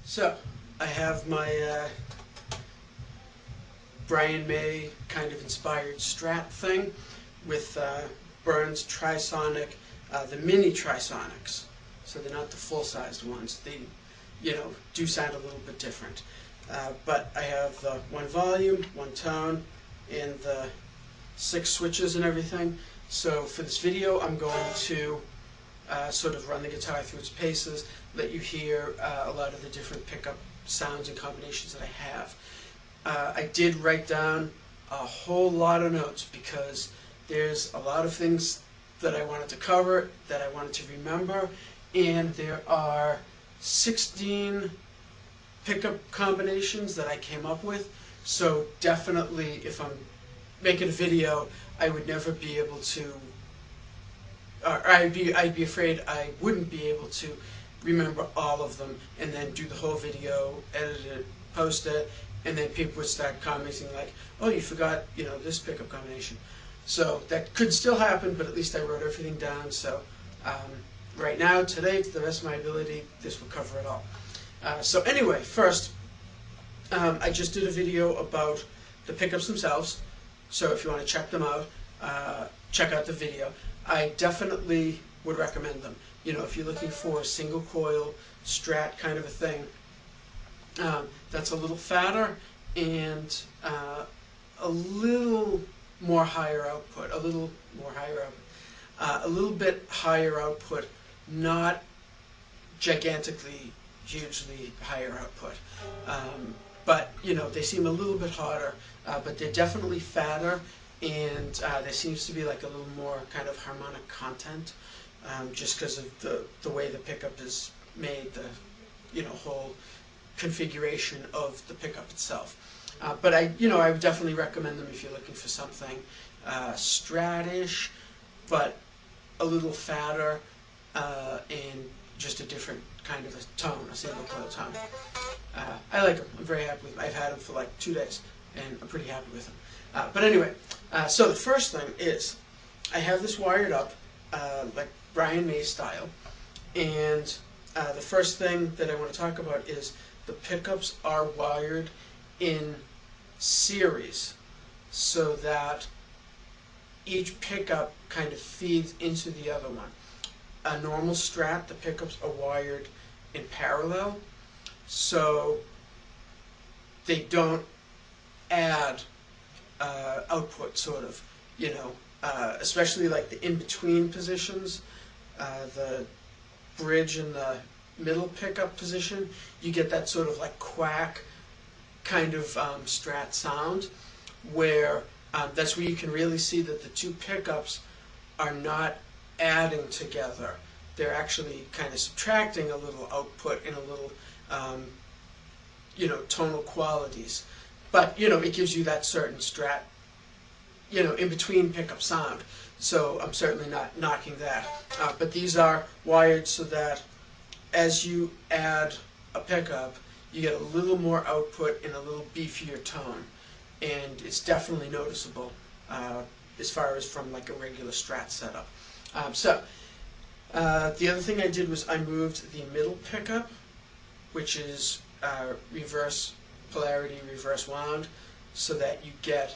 So, I have my Brian May kind of inspired Strat thing with Burns Trisonic, the mini Trisonics. So they're not the full-sized ones. They, do sound a little bit different. But I have the one volume, one tone, and the 6 switches and everything. So for this video, I'm going to sort of run the guitar through its paces, let you hear a lot of the different pickup sounds and combinations that I have. I did write down a whole lot of notes because there's a lot of things that I wanted to cover, that I wanted to remember, and there are 16 pickup combinations that I came up with. So definitely, if I'm making a video, I would never be able to, or I'd be afraid I wouldn't be able to remember all of them, and then do the whole video, edit it, post it, and then people would start commenting like, "Oh, you forgot, this pickup combination." So that could still happen, but at least I wrote everything down. So right now, today, to the best of my ability, this will cover it all. So anyway, first, I just did a video about the pickups themselves. So if you want to check them out, check out the video. I definitely would recommend them. If you're looking for a single coil Strat kind of a thing, that's a little fatter and a little more higher output, a little bit higher output, not gigantically, hugely higher output. But they seem a little bit hotter, but they're definitely fatter, and there seems to be like a little more kind of harmonic content, just because of the way the pickup is made, the whole configuration of the pickup itself. But I would definitely recommend them if you're looking for something Strat-ish, but a little fatter, and just a different kind of a tone, a single coil tone. I like them. I'm very happy with them. I've had them for like 2 days, and I'm pretty happy with them. But anyway, so the first thing is I have this wired up like Brian May style, and the first thing that I want to talk about is the pickups are wired in series so that each pickup kind of feeds into the other one. A normal Strat, the pickups are wired in parallel, so they don't add output, sort of, especially like the in-between positions, the bridge and the middle pickup position, you get that sort of like quack kind of Strat sound, where that's where you can really see that the two pickups are not adding together. They're actually kind of subtracting a little output and a little tonal qualities. But it gives you that certain Strat in between pickup sound. So I'm certainly not knocking that. But these are wired so that as you add a pickup, you get a little more output in a little beefier tone, and it's definitely noticeable as far as from like a regular Strat setup. The other thing I did was I moved the middle pickup, which is reverse polarity, reverse wound, so that you get,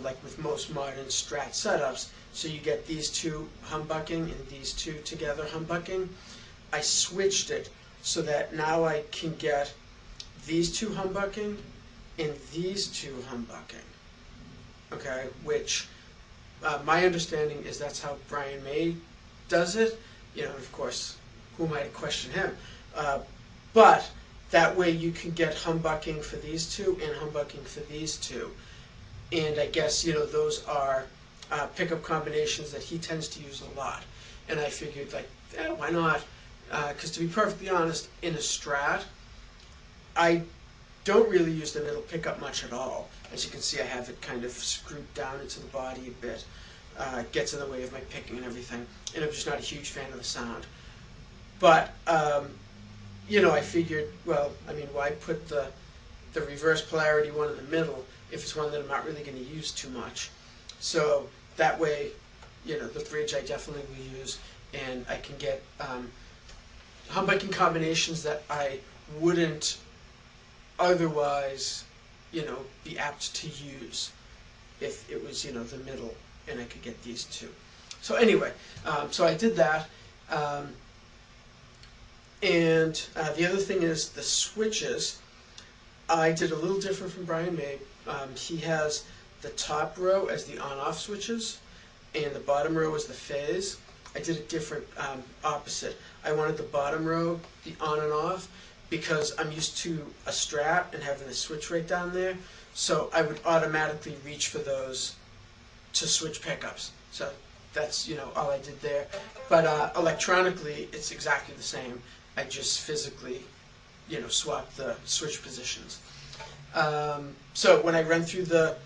like with most modern Strat setups, so you get these two humbucking and these two together humbucking. I switched it so that now I can get these two humbucking and these two humbucking. Okay, which my understanding is that's how Brian May does it. Of course, who am I to question him? But that way you can get humbucking for these two and humbucking for these two. And I guess, those are pickup combinations that he tends to use a lot. And I figured, like, why not? Because to be perfectly honest, in a Strat, I don't really use the middle pickup much at all. As you can see, I have it kind of screwed down into the body a bit. It gets in the way of my picking and everything. And I'm just not a huge fan of the sound. But, I figured, well, I mean, why put the reverse polarity one in the middle if it's one that I'm not really going to use too much? So that way, the bridge I definitely will use, and I can get humbucking combinations that I wouldn't otherwise, be apt to use if it was, the middle and I could get these two. So anyway, so I did that. And the other thing is the switches. I did a little different from Brian May. He has the top row as the on-off switches, and the bottom row is the phase. I did a different opposite. I wanted the bottom row, the on and off, because I'm used to a Strat and having the switch right down there. So I would automatically reach for those to switch pickups. So that's all I did there. But electronically, it's exactly the same. I just physically swap the switch positions. So when I run through the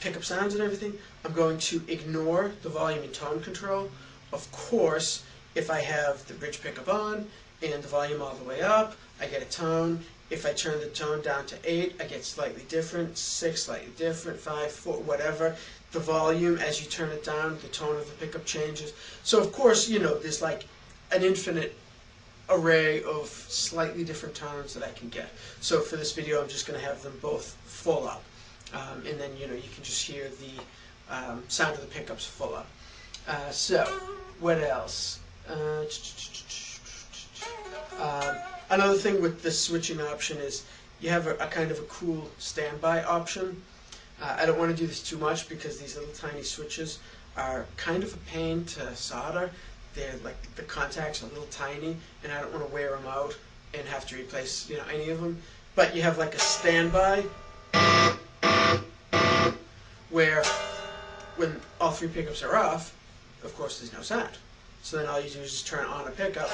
pickup sounds and everything, I'm going to ignore the volume and tone control. Of course, if I have the bridge pickup on and the volume all the way up, I get a tone. If I turn the tone down to 8, I get slightly different, 6 slightly different, 5, 4, whatever. The volume, as you turn it down, the tone of the pickup changes. So of course, there's like an infinite array of slightly different tones that I can get. So for this video, I'm just going to have them both full up. And then, you can just hear the sound of the pickups full up. So, what else? Another thing with the switching option is you have a kind of a cool standby option. I don't want to do this too much because these little tiny switches are kind of a pain to solder. They're like, the contacts are a little tiny, and I don't want to wear them out and have to replace any of them. But you have like a standby where when all 3 pickups are off, of course there's no sound. So then all you do is just turn on a pickup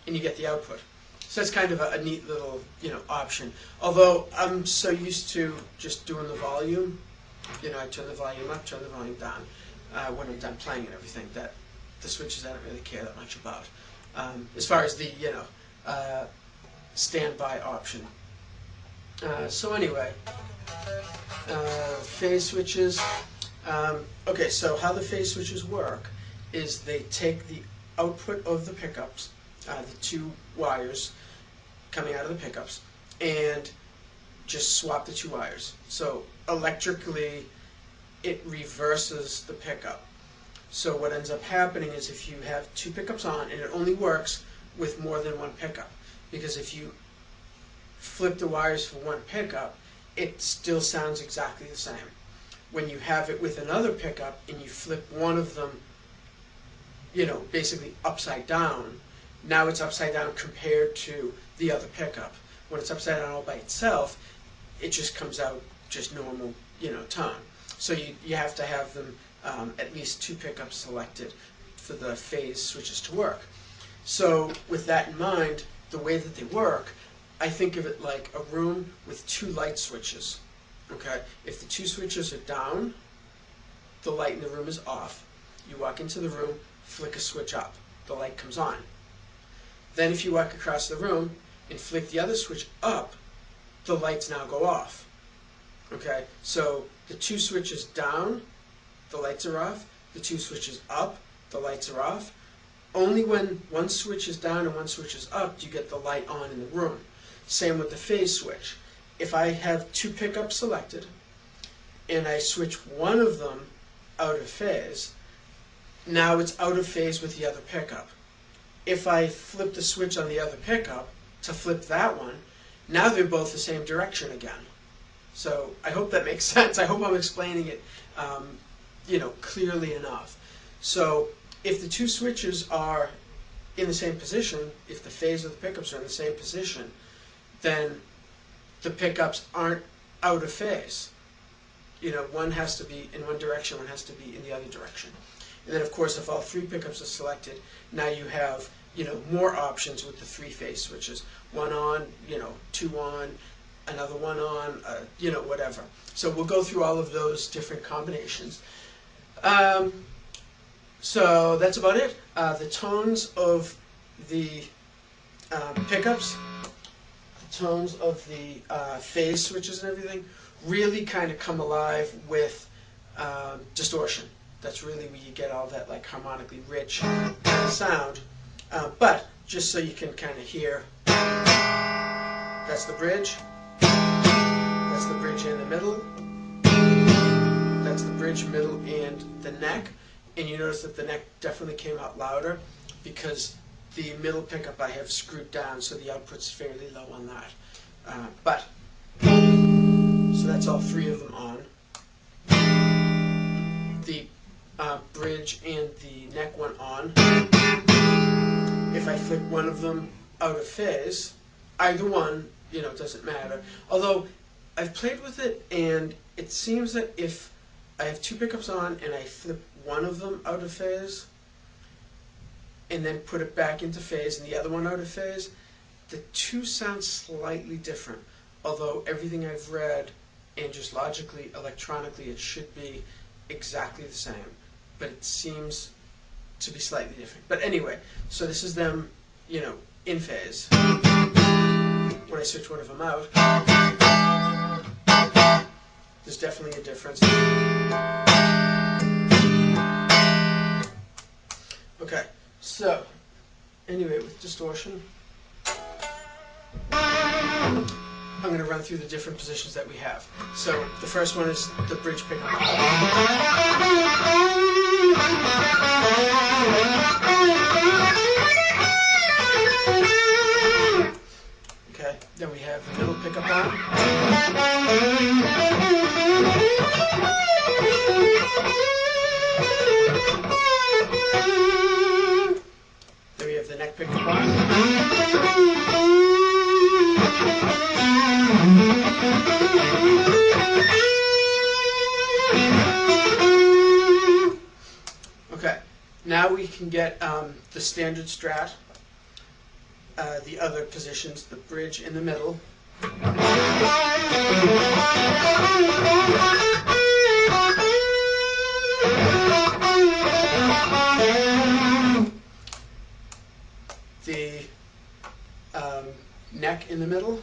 and you get the output. So that's kind of a neat little option. Although I'm so used to just doing the volume, I turn the volume up, turn the volume down when I'm done playing and everything, that the switches I don't really care that much about. As far as the standby option. So anyway, phase switches. Okay, so how the phase switches work is they take the output of the pickups, the 2 wires coming out of the pickups, and just swap the 2 wires. So electrically, it reverses the pickup. So what ends up happening is if you have 2 pickups on, and it only works with more than 1 pickup, because if you flip the wires for 1 pickup, it still sounds exactly the same. When you have it with another pickup and you flip one of them, basically upside down, now it's upside down compared to the other pickup. When it's upside down all by itself, it just comes out just normal, tone. So you have to have them at least 2 pickups selected for the phase switches to work. So with that in mind, the way that they work, I think of it like a room with 2 light switches. Okay, if the 2 switches are down, the light in the room is off. You walk into the room, flick a switch up, the light comes on. Then if you walk across the room and flick the other switch up, the lights now go off. Okay, so the 2 switches down, the lights are off. The 2 switches up, the lights are off. Only when one switch is down and one switch is up do you get the light on in the room. Same with the phase switch. If I have 2 pickups selected and I switch one of them out of phase, now it's out of phase with the other pickup. If I flip the switch on the other pickup to flip that one, now they're both the same direction again. So I hope that makes sense. I hope I'm explaining it clearly enough. So if the 2 switches are in the same position, if the phase of the pickups are in the same position, then the pickups aren't out of phase. One has to be in one direction, one has to be in the other direction. And then of course if all 3 pickups are selected, now you have more options with the 3 phase switches. 1 on, 2 on, another 1 on, whatever. So we'll go through all of those different combinations. So that's about it. The tones of the pickups, the tones of the phase switches and everything really kind of come alive with distortion. That's really where you get all that like harmonically rich sound. But just so you can kind of hear. That's the bridge. That's the bridge in the middle. That's the bridge, middle, and the neck. And you notice that the neck definitely came out louder because the middle pickup I have screwed down, so the output's fairly low on that. So that's all three of them on. The bridge and the neck went on. If I flip one of them out of phase, either one, it doesn't matter. Although I've played with it, and it seems that if I have two pickups on and I flip one of them out of phase and then put it back into phase and the other one out of phase, the two sound slightly different. Although everything I've read, and just logically, electronically, it should be exactly the same. But it seems to be slightly different. But anyway, so this is them, in phase. When I switch one of them out, there's definitely a difference. Okay, so anyway, with distortion, I'm going to run through the different positions that we have. So the first one is the bridge pickup. Okay, then we have the middle pickup on. Then we have the neck pickup on. Okay, now we can get the standard Strat, the other positions, the bridge in the middle. The neck in the middle.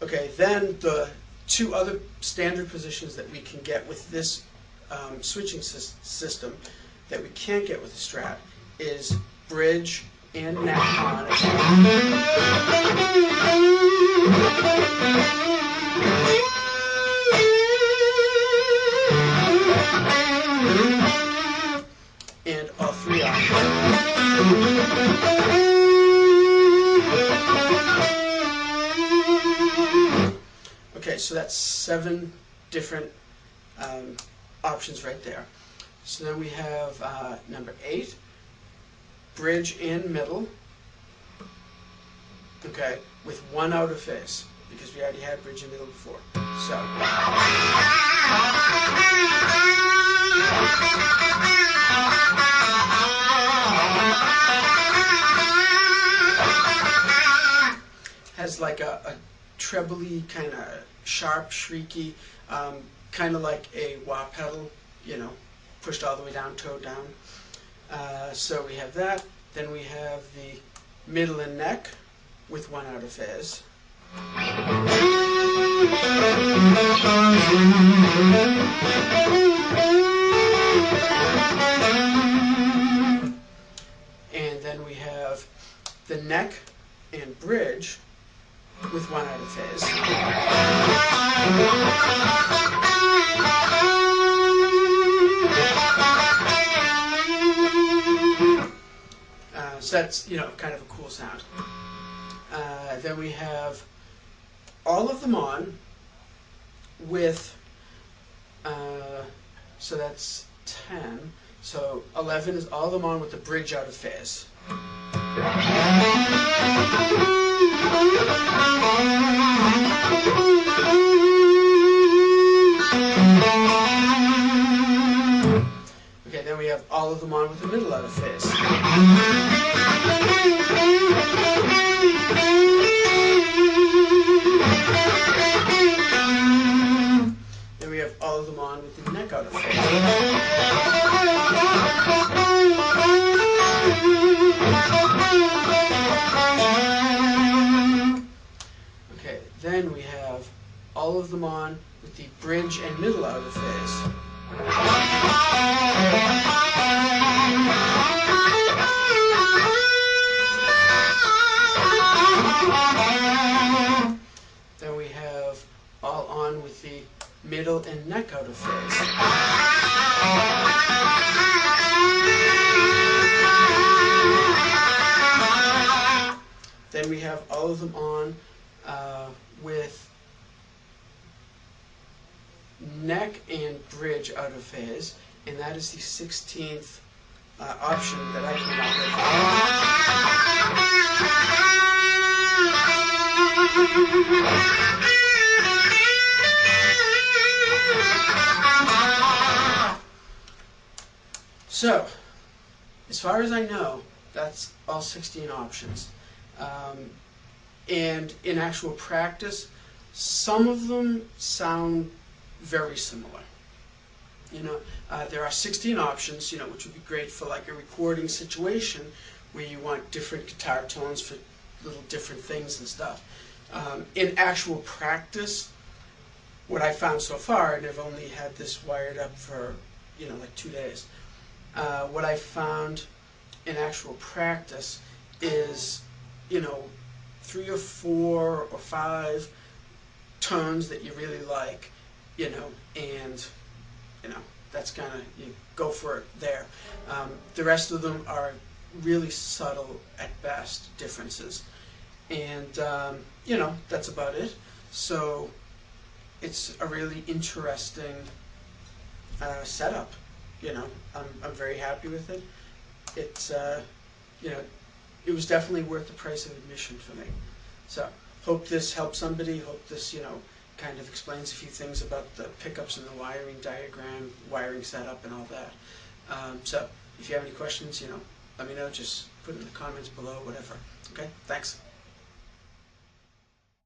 Okay, then the two other standard positions that we can get with this switching system that we can't get with the Strat is bridge and neck on. And all three on. Okay, so that's 7 different options right there. So then we have number 8, bridge and middle. Okay, with one out of phase, because we already had bridge and middle before. So. Has like a trebly, kind of sharp, shrieky, kind of like a wah pedal, pushed all the way down, towed down. So we have that. Then we have the middle and neck with one out of phase. And then we have the neck and bridge with one out of phase. So that's, kind of a cool sound. Then we have all of them on with, so that's 10. So 11 is all of them on with the bridge out of phase. Okay, then we have all of them on with the middle out of phase. Then we have all of them on with the neck out of phase. Okay, then we have all of them on with with the bridge and middle out of phase. Then we have all on with the middle and neck out of phase. Then we have all of them on with neck and bridge out of phase, and that is the 16th option that I came up with. So, as far as I know, that's all 16 options. And in actual practice, some of them sound very similar. You know, there are 16 options, you know, which would be great for like a recording situation where you want different guitar tones for little different things and stuff. In actual practice, what I found so far, and I've only had this wired up for, you know, like 2 days, what I found in actual practice is, you know, 3 or 4 or 5 tones that you really like, you know, and, you know, that's kind of, you go for it there. The rest of them are really subtle at best differences, and you know, that's about it. So it's a really interesting setup. You know, I'm very happy with it. It's you know, it was definitely worth the price of admission for me. So hope this helps somebody. Hope this, you know, kind of explains a few things about the pickups and the wiring diagram, wiring setup, and all that. So if you have any questions, you know, let me know. Just put it in the comments below, whatever. Okay, thanks.